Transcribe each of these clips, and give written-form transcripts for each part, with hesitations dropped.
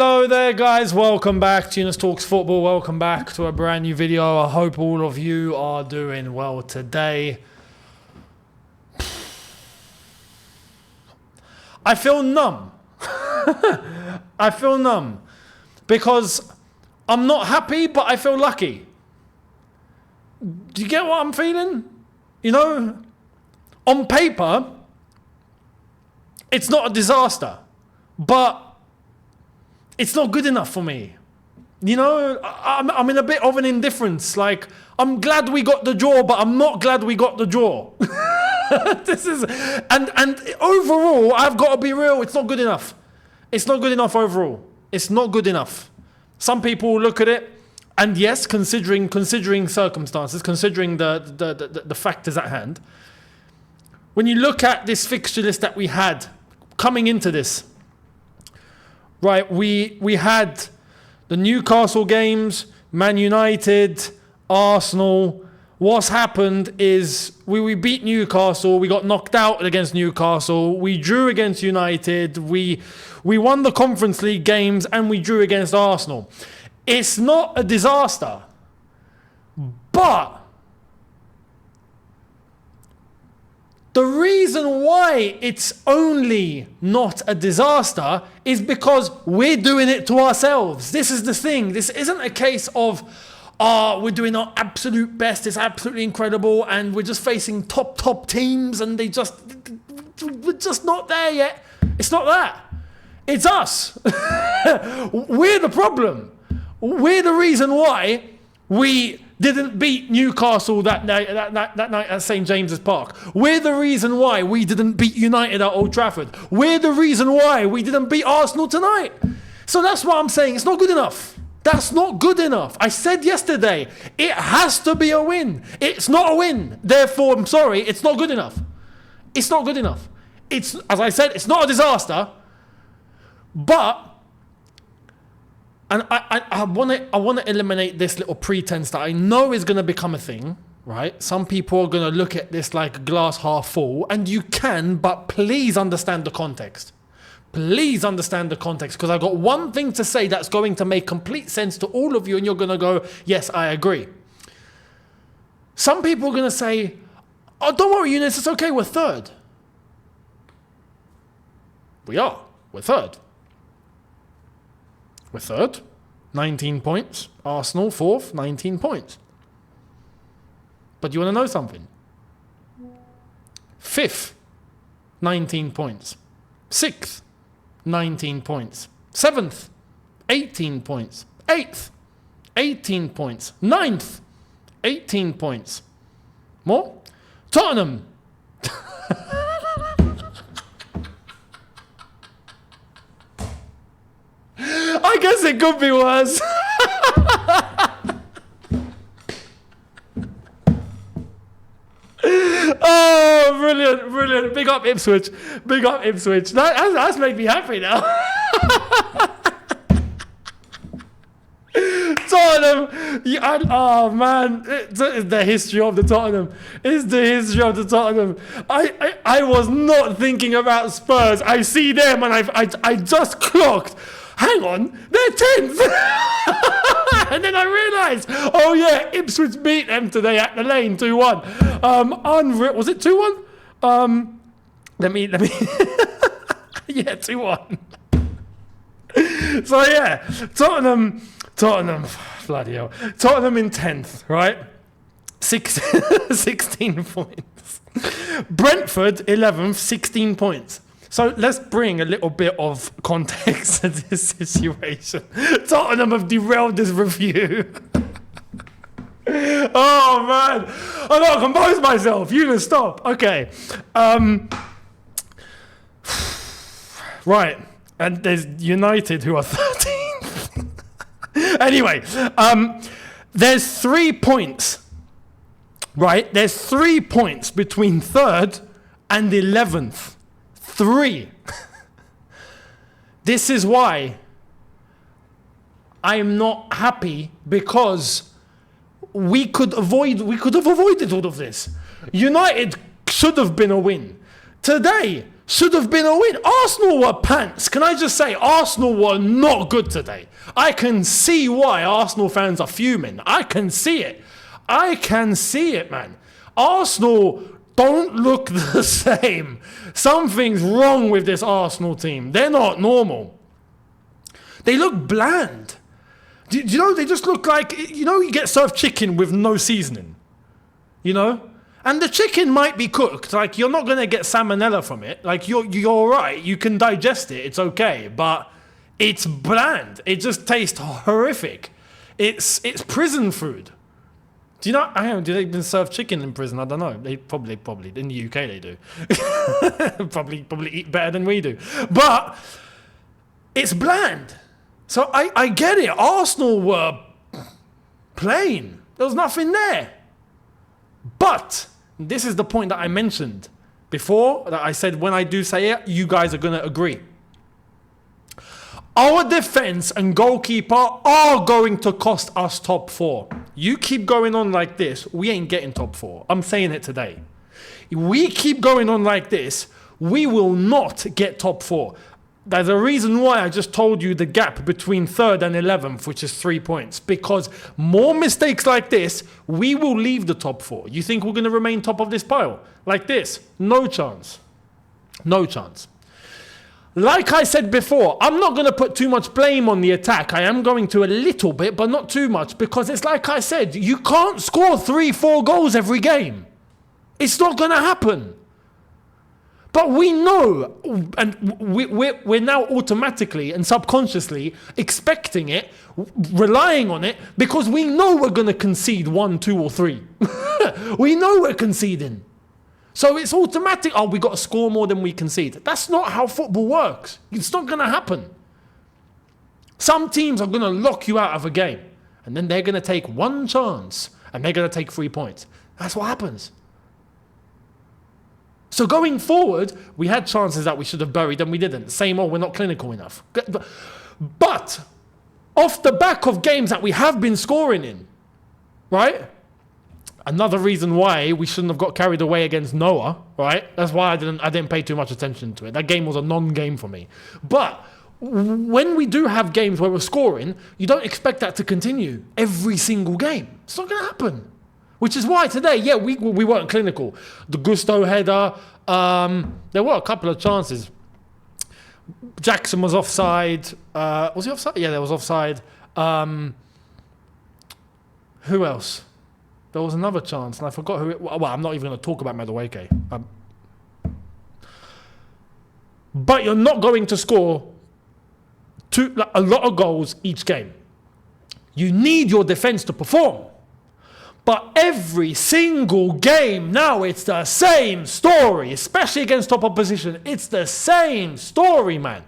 Hello there, guys. Welcome back to Younes Talks Football. Welcome back to a brand new video. I hope all of you are doing well today. I feel numb. I feel numb because I'm not happy, but I feel lucky. Do you get what I'm feeling? You know, on paper, it's not a disaster, but it's not good enough for me. You know, I'm in a bit of an indifference. Like, I'm glad we got the draw, but I'm not glad we got the draw. And overall, I've got to be real, it's not good enough. It's not good enough overall. It's not good enough. Some people look at it, and yes, considering circumstances, considering the factors at hand, when you look at this fixture list that we had coming into this, right, we had the Newcastle games, Man United, Arsenal. What's happened is we beat Newcastle, we got knocked out against Newcastle, we drew against United, we won the Conference League games, and we drew against Arsenal. It's not a disaster, but the reason why it's only not a disaster is because we're doing it to ourselves. This is the thing. This isn't a case of, we're doing our absolute best, it's absolutely incredible, and we're just facing top teams, and we're just not there yet. It's not that. It's us. We're the problem. We're the reason why we didn't beat Newcastle that night at St. James's Park. We're the reason why we didn't beat United at Old Trafford. We're the reason why we didn't beat Arsenal tonight. So that's what I'm saying. It's not good enough. That's not good enough. I said yesterday, it has to be a win. It's not a win. Therefore, I'm sorry, it's not good enough. It's not good enough. It's, as I said, it's not a disaster, but and I want to eliminate this little pretense that I know is going to become a thing, right? Some people are going to look at this like glass half full, and you can, but please understand the context. Please understand the context, because I've got one thing to say that's going to make complete sense to all of you, and you're going to go, yes, I agree. Some people are going to say, oh, don't worry, Younes, it's okay, we're third. We're third. We're third, 19 points. Arsenal, fourth, 19 points. But you want to know something? Fifth, 19 points. Sixth, 19 points. Seventh, 18 points. Eighth, 18 points. Ninth, 18 points. More? Tottenham. I guess it could be worse. Oh, brilliant. Big up Ipswich. That's made me happy now. Tottenham. Oh, man. It's the history of the Tottenham. I was not thinking about Spurs. I see them and I just clocked. Hang on, they're 10th. And then I realised, oh yeah, Ipswich beat them today at the Lane 2-1. Unreal. Was it 2-1? Let me. Yeah, 2-1. So yeah, Tottenham, bloody hell. Tottenham in 10th, right? 16 points. Brentford 11th, 16 points. So let's bring a little bit of context to this situation. Tottenham have derailed this review. Oh man, I gotta compose myself. Younes, stop. Okay. Right, and there's United who are 13th. Anyway, there's 3 points. Right, there's 3 points between 3rd and 11th. 3. This is why I'm not happy, because we could have avoided all of this. United should have been a win. Today should have been a win. Arsenal were pants. Can I just say, Arsenal were not good today. I can see why Arsenal fans are fuming. I can see it. I can see it, man. Arsenal don't look the same. Something's wrong with this Arsenal team. They're not normal. They look bland. Do you know, they just look like, you know, you get served chicken with no seasoning. You know? And the chicken might be cooked. Like, you're not going to get salmonella from it. Like, you're all right. You can digest it. It's okay. But it's bland. It just tastes horrific. It's prison food. Do you know, do they even serve chicken in prison? I don't know. They probably, in the UK they do. probably eat better than we do. But it's bland. So I get it. Arsenal were plain. There was nothing there. But this is the point that I mentioned before, that I said when I do say it, you guys are going to agree. Our defense and goalkeeper are going to cost us top 4. You keep going on like this, we ain't getting top 4. I'm saying it today. We keep going on like this, we will not get top 4. There's a reason why I just told you the gap between 3rd and 11th, which is 3 points. Because more mistakes like this, we will leave the top 4. You think we're going to remain top of this pile? Like this? No chance. No chance. Like I said before, I'm not going to put too much blame on the attack. I am going to a little bit, but not too much. Because it's like I said, you can't score 3-4 goals every game. It's not going to happen. But we know, and we're now automatically and subconsciously expecting it, relying on it, because we know we're going to concede 1, 2, or 3. We know we're conceding. So it's automatic, we got to score more than we concede. That's not how football works. It's not going to happen. Some teams are going to lock you out of a game, and then they're going to take one chance, and they're going to take 3 points. That's what happens. So going forward, we had chances that we should have buried and we didn't. Same old, we're not clinical enough. But off the back of games that we have been scoring in, right? Another reason why we shouldn't have got carried away against Noah, right? That's why I didn't pay too much attention to it. That game was a non-game for me. But when we do have games where we're scoring, you don't expect that to continue every single game. It's not going to happen. Which is why today, we weren't clinical. The Gusto header, there were a couple of chances. Jackson was offside. Was he offside? Yeah, there was offside. Who else? There was another chance, and I forgot who it was. Well, I'm not even going to talk about Madueke. But you're not going to score a lot of goals each game. You need your defense to perform. But every single game now, it's the same story, especially against top opposition. It's the same story, man.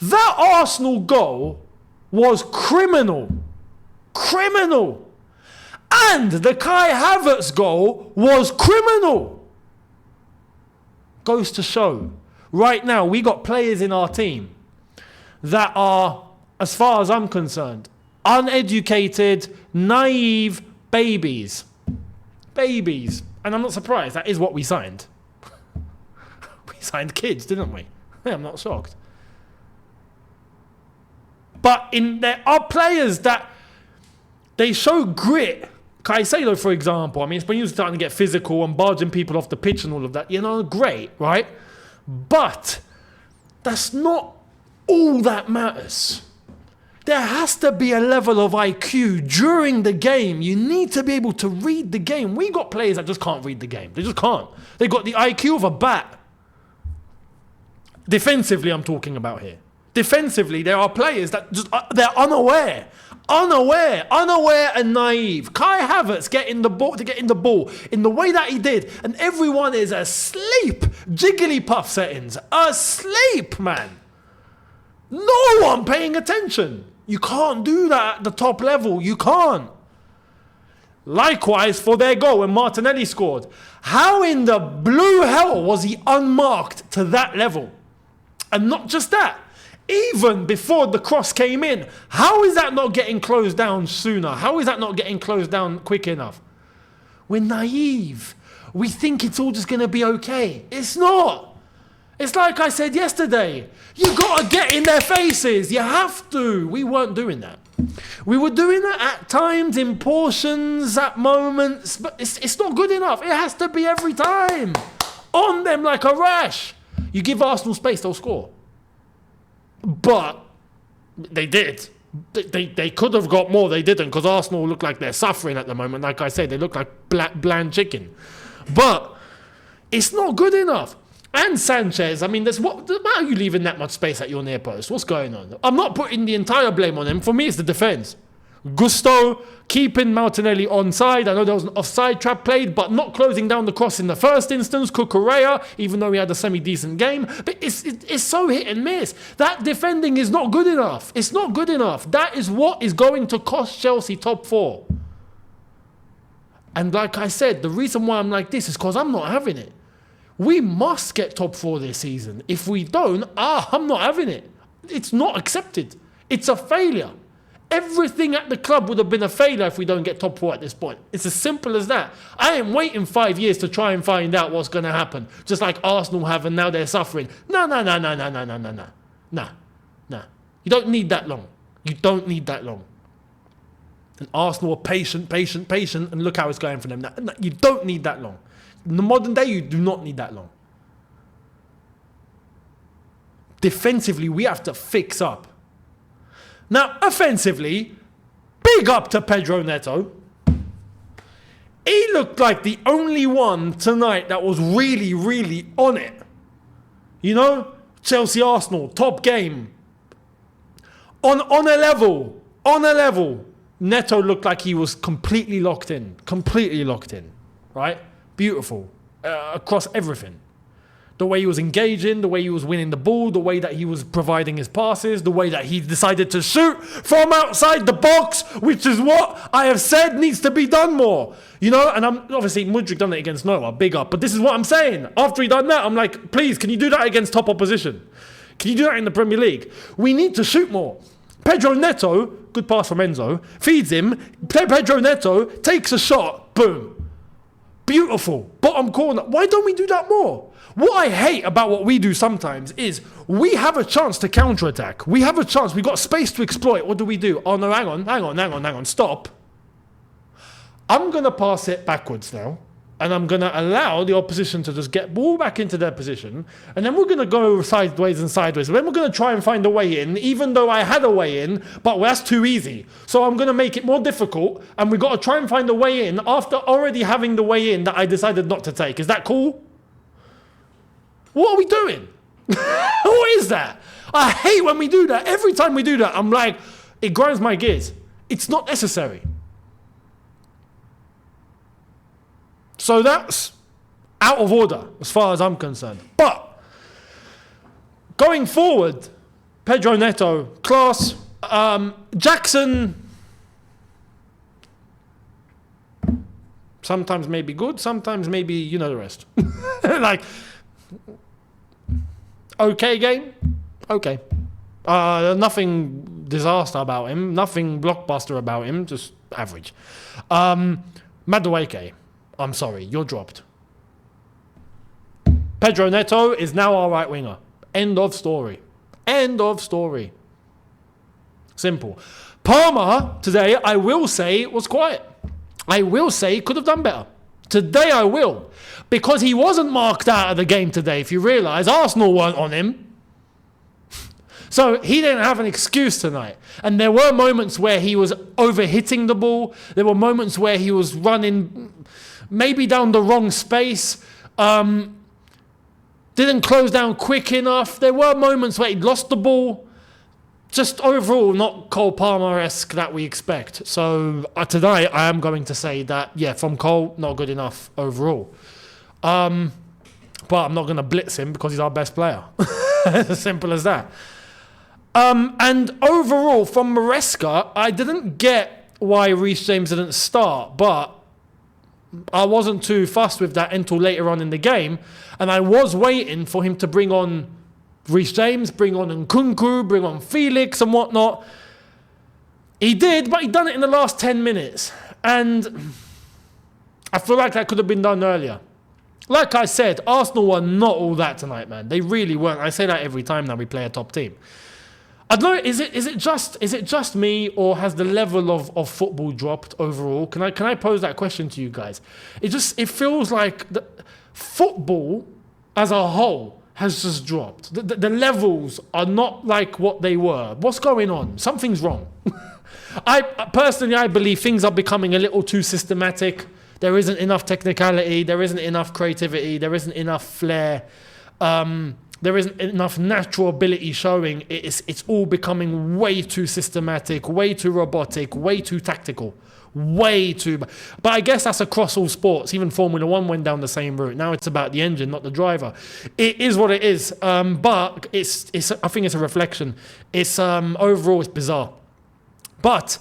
That Arsenal goal was criminal. Criminal. And the Kai Havertz goal was criminal. Goes to show, right now, we got players in our team that are, as far as I'm concerned, uneducated, naive, babies. And I'm not surprised. That is what we signed. We signed kids, didn't we? I'm not shocked. But there are players that they show grit. Caicedo, for example, I mean, when you're starting to get physical and barging people off the pitch and all of that, great, right? But that's not all that matters. There has to be a level of IQ during the game. You need to be able to read the game. We got players that just can't read the game. They just can't. They got the IQ of a bat. Defensively, I'm talking about here. Defensively, there are players that just they're unaware and naive. Kai Havertz getting the ball in the way that he did, and everyone is asleep. Jigglypuff settings, asleep, man. No one paying attention. You can't do that at the top level. You can't. Likewise for their goal when Martinelli scored. How in the blue hell was he unmarked to that level? And not just that. Even before the cross came in, how is that not getting closed down sooner? How is that not getting closed down quick enough? We're naive. We think it's all just going to be okay. It's not. It's like I said yesterday. You got to get in their faces. You have to. We weren't doing that. We were doing it at times, in portions, at moments, but it's not good enough. It has to be every time. On them like a rash. You give Arsenal space, they'll score. But they did. They could have got more, they didn't, because Arsenal look like they're suffering at the moment. Like I said, they look like bland chicken. But it's not good enough. And Sanchez, I mean, why are you leaving that much space at your near post? What's going on? I'm not putting the entire blame on him. For me, it's the defence. Gusto keeping Martinelli onside. I know there was an offside trap played, but not closing down the cross in the first instance. Cucurella, even though he had a semi-decent game. But it's so hit and miss. That defending is not good enough. It's not good enough. That is what is going to cost Chelsea top 4. And like I said, the reason why I'm like this is because I'm not having it. We must get top 4 this season. If we don't, I'm not having it. It's not accepted. It's a failure. Everything at the club would have been a failure if we don't get top 4 at this point. It's as simple as that. I ain't waiting 5 years to try and find out what's going to happen. Just like Arsenal have, and now they're suffering. No. You don't need that long. You don't need that long. And Arsenal are patient, and look how it's going for them. No, you don't need that long. In the modern day, you do not need that long. Defensively, we have to fix up. Now, offensively, big up to Pedro Neto. He looked like the only one tonight that was really, really on it. You know, Chelsea-Arsenal, top game. On a level. Neto looked like he was completely locked in, right? Beautiful, across everything. The way he was engaging, the way he was winning the ball, the way that he was providing his passes, the way that he decided to shoot from outside the box, which is what I have said needs to be done more. You know, and I'm obviously Mudryk done it against Noah, big up. But this is what I'm saying. After he done that, I'm like, please, can you do that against top opposition? Can you do that in the Premier League? We need to shoot more. Pedro Neto, good pass from Enzo, feeds him. Pedro Neto takes a shot, boom. Beautiful. Bottom corner. Why don't we do that more? What I hate about what we do sometimes is we have a chance to counterattack. We have a chance. We've got space to exploit. What do? Oh, no, hang on. Stop. I'm going to pass it backwards now. And I'm going to allow the opposition to just get ball back into their position. And then we're going to go sideways. And then we're going to try and find a way in, even though I had a way in, but that's too easy. So I'm going to make it more difficult. And we've got to try and find a way in after already having the way in that I decided not to take. Is that cool? What are we doing? What is that? I hate when we do that. Every time we do that, I'm like, it grinds my gears. It's not necessary. So that's out of order as far as I'm concerned. But going forward, Pedro Neto, class. Jackson, sometimes maybe good, sometimes maybe you know the rest. Like, okay game, okay. Nothing disaster about him, nothing blockbuster about him, just average. Madueke, I'm sorry, you're dropped. Pedro Neto is now our right winger. End of story. Simple. Palmer today, I will say, was quiet. I will say could have done better. Today I will. Because he wasn't marked out of the game today. If you realise, Arsenal weren't on him. So he didn't have an excuse tonight. And there were moments where he was over-hitting the ball. There were moments where he was running maybe down the wrong space. Didn't close down quick enough. There were moments where he'd lost the ball. Just overall, not Cole Palmer-esque that we expect. So today, I am going to say that, yeah, from Cole, not good enough overall. But I'm not going to blitz him because he's our best player. As simple as that. And overall, from Maresca, I didn't get why Reece James didn't start, but I wasn't too fussed with that until later on in the game. And I was waiting for him to bring on Reece James, bring on Nkunku, bring on Felix and whatnot. He did, but he done it in the last 10 minutes. And I feel like that could have been done earlier. Like I said, Arsenal were not all that tonight, man. They really weren't. I say that every time now we play a top team. I don't know. Is it just me, or has the level of football dropped overall? Can I pose that question to you guys? It feels like the football as a whole has just dropped. The levels are not like what they were. What's going on? Something's wrong. I believe things are becoming a little too systematic. There isn't enough technicality. There isn't enough creativity. There isn't enough flair. There isn't enough natural ability showing. It's all becoming way too systematic, way too robotic, way too tactical, way too. But I guess that's across all sports. Even Formula One went down the same route. Now it's about the engine, not the driver. It is what it is. But it's. I think it's a reflection. It's overall it's bizarre. But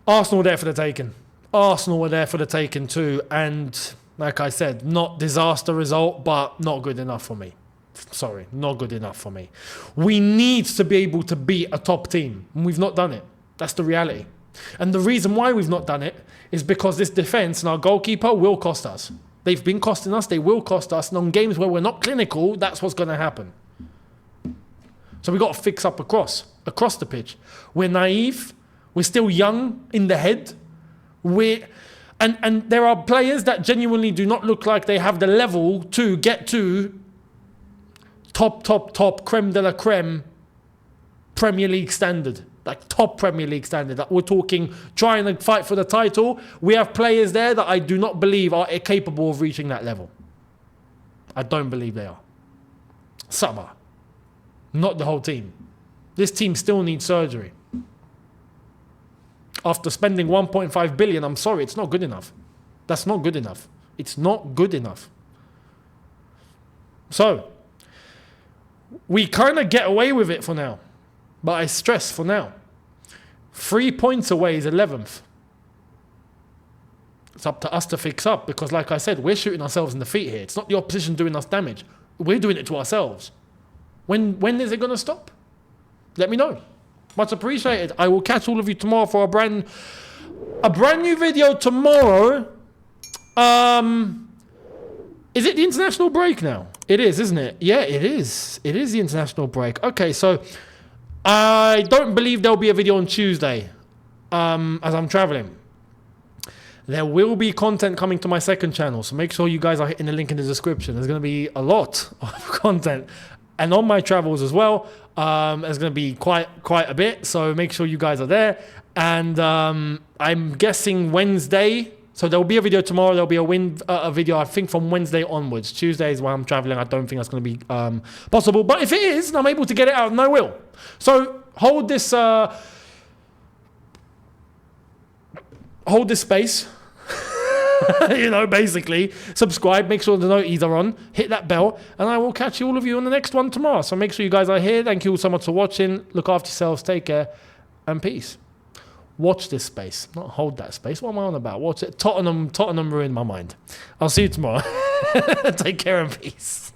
Arsenal were there for the taking. Arsenal were there for the taking too. And like I said, not disaster result, but not good enough for me. Sorry, not good enough for me. We need to be able to beat a top team, and we've not done it. That's the reality. And the reason why we've not done it is because this defence and our goalkeeper will cost us. They've been costing us, they will cost us, and on games where we're not clinical, that's what's going to happen. So we've got to fix up across the pitch. We're naive, we're still young in the head, and there are players that genuinely do not look like they have the level to get to top, creme de la creme, Premier League standard. Like top Premier League standard. We're talking trying to fight for the title. We have players there that I do not believe are capable of reaching that level. I don't believe they are. Some are. Not the whole team. This team still needs surgery. After spending 1.5 billion, I'm sorry, it's not good enough. That's not good enough. It's not good enough. So, we kind of get away with it for now. But I stress for now. 3 points away is 11th. It's up to us to fix up because, like I said, we're shooting ourselves in the feet here. It's not the opposition doing us damage. We're doing it to ourselves. When is it going to stop? Let me know. Much appreciated. I will catch all of you tomorrow for a brand new video tomorrow. Is it the international break now? It is, isn't it? Yeah, it is. It is the international break. Okay, so I don't believe there'll be a video on Tuesday as I'm traveling. There will be content coming to my second channel, so make sure you guys are hitting the link in the description. There's going to be a lot of content. And on my travels as well, there's going to be quite a bit, so make sure you guys are there. And I'm guessing Wednesday. So there will be a video tomorrow. There'll be a video, I think, from Wednesday onwards. Tuesday is when I'm traveling. I don't think that's going to be possible. But if it is, and I'm able to get it out, then I will. So hold this space. Basically. Subscribe. Make sure the noties are on. Hit that bell. And I will catch all of you on the next one tomorrow. So make sure you guys are here. Thank you all so much for watching. Look after yourselves. Take care. And peace. Watch this space, not hold that space. What am I on about? Watch it. Tottenham ruined my mind. I'll see you tomorrow. Take care and peace.